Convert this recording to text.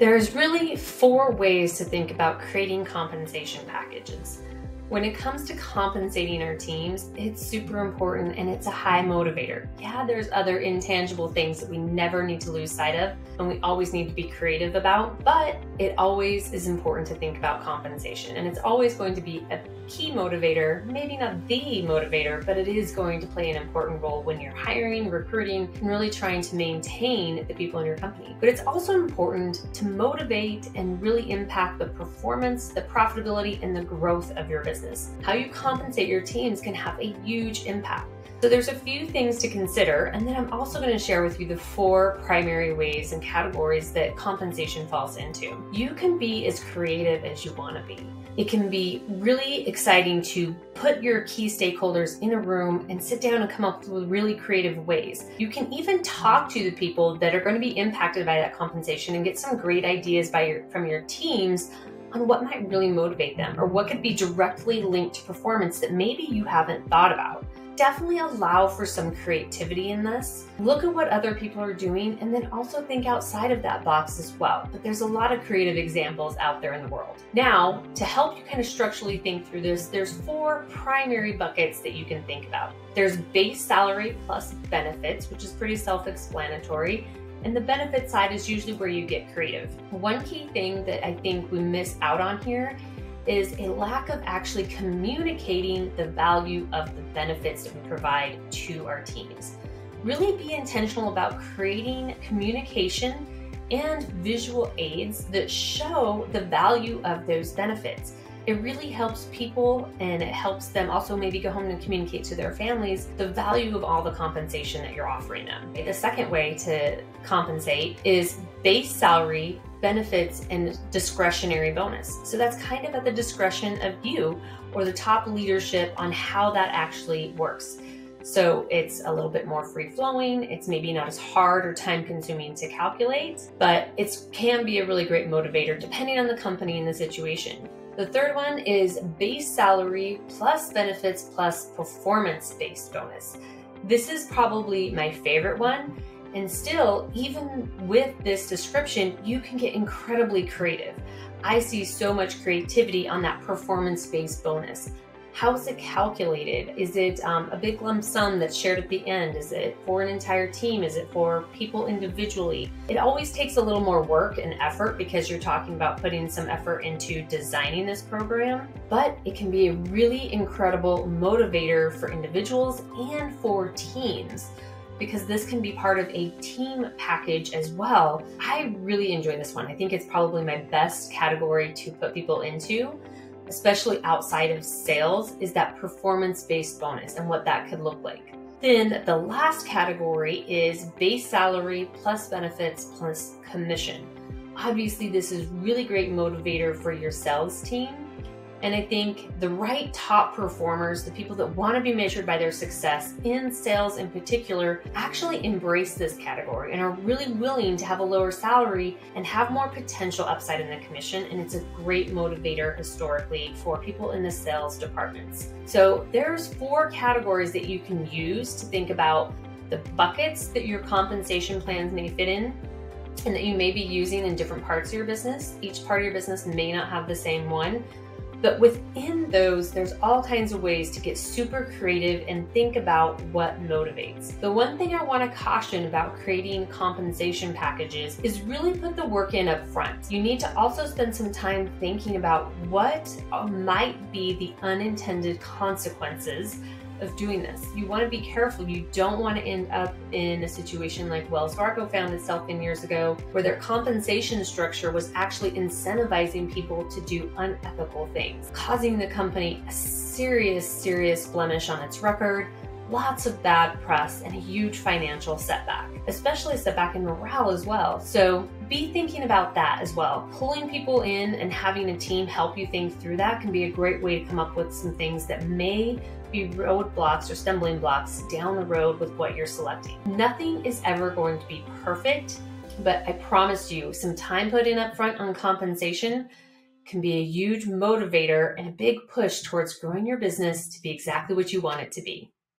There's really 4 ways to think about creating compensation packages. When it comes to compensating our teams, it's super important and it's a high motivator. Yeah, there's other intangible things that we never need to lose sight of and we always need to be creative about, but it always is important to think about compensation, and it's always going to be a key motivator, maybe not the motivator, but it is going to play an important role when you're hiring, recruiting, and really trying to maintain the people in your company. But it's also important to motivate and really impact the performance, the profitability, and the growth of your business. How you compensate your teams can have a huge impact. So there's a few things to consider, and then I'm also going to share with you the 4 primary ways and categories that compensation falls into. You can be as creative as you want to be. It can be really exciting to put your key stakeholders in a room and sit down and come up with really creative ways. You can even talk to the people that are going to be impacted by that compensation and get some great ideas from your teams on what might really motivate them or what could be directly linked to performance that maybe you haven't thought about. Definitely allow for some creativity in this. Look at what other people are doing and then also think outside of that box as well. But there's a lot of creative examples out there in the world. Now, to help you kind of structurally think through this, there's 4 primary buckets that you can think about. There's base salary plus benefits, which is pretty self-explanatory. And the benefit side is usually where you get creative. One key thing that I think we miss out on here is a lack of actually communicating the value of the benefits that we provide to our teams. Really be intentional about creating communication and visual aids that show the value of those benefits. It really helps people, and it helps them also maybe go home and communicate to their families the value of all the compensation that you're offering them. The second way to compensate is base salary, benefits, and discretionary bonus. So that's kind of at the discretion of you or the top leadership on how that actually works. So it's a little bit more free-flowing. It's maybe not as hard or time-consuming to calculate, but it can be a really great motivator depending on the company and the situation. The third one is base salary plus benefits plus performance-based bonus. This is probably my favorite one. And still, even with this description, you can get incredibly creative. I see so much creativity on that performance-based bonus. How is it calculated? Is it a big lump sum that's shared at the end? Is it for an entire team? Is it for people individually? It always takes a little more work and effort because you're talking about putting some effort into designing this program, but it can be a really incredible motivator for individuals and for teams, because this can be part of a team package as well. I really enjoy this one. I think it's probably my best category to put people into, especially outside of sales, is that performance-based bonus and what that could look like. Then the last category is base salary plus benefits plus commission. Obviously, this is really great motivator for your sales team. And I think the right top performers, the people that want to be measured by their success in sales in particular, actually embrace this category and are really willing to have a lower salary and have more potential upside in the commission. And it's a great motivator historically for people in the sales departments. So there's 4 categories that you can use to think about the buckets that your compensation plans may fit in and that you may be using in different parts of your business. Each part of your business may not have the same one. But within those, there's all kinds of ways to get super creative and think about what motivates. The one thing I want to caution about creating compensation packages is really put the work in up front. You need to also spend some time thinking about what might be the unintended consequences of doing this. You want to be careful. You don't want to end up in a situation like Wells Fargo found itself in years ago, where their compensation structure was actually incentivizing people to do unethical things, causing the company a serious blemish on its record, lots of bad press, and a huge financial setback, especially a setback in morale as well. So be thinking about that as well. Pulling people in and having a team help you think through that can be a great way to come up with some things that may be roadblocks or stumbling blocks down the road with what you're selecting. Nothing is ever going to be perfect, but I promise you, some time put in up front on compensation can be a huge motivator and a big push towards growing your business to be exactly what you want it to be.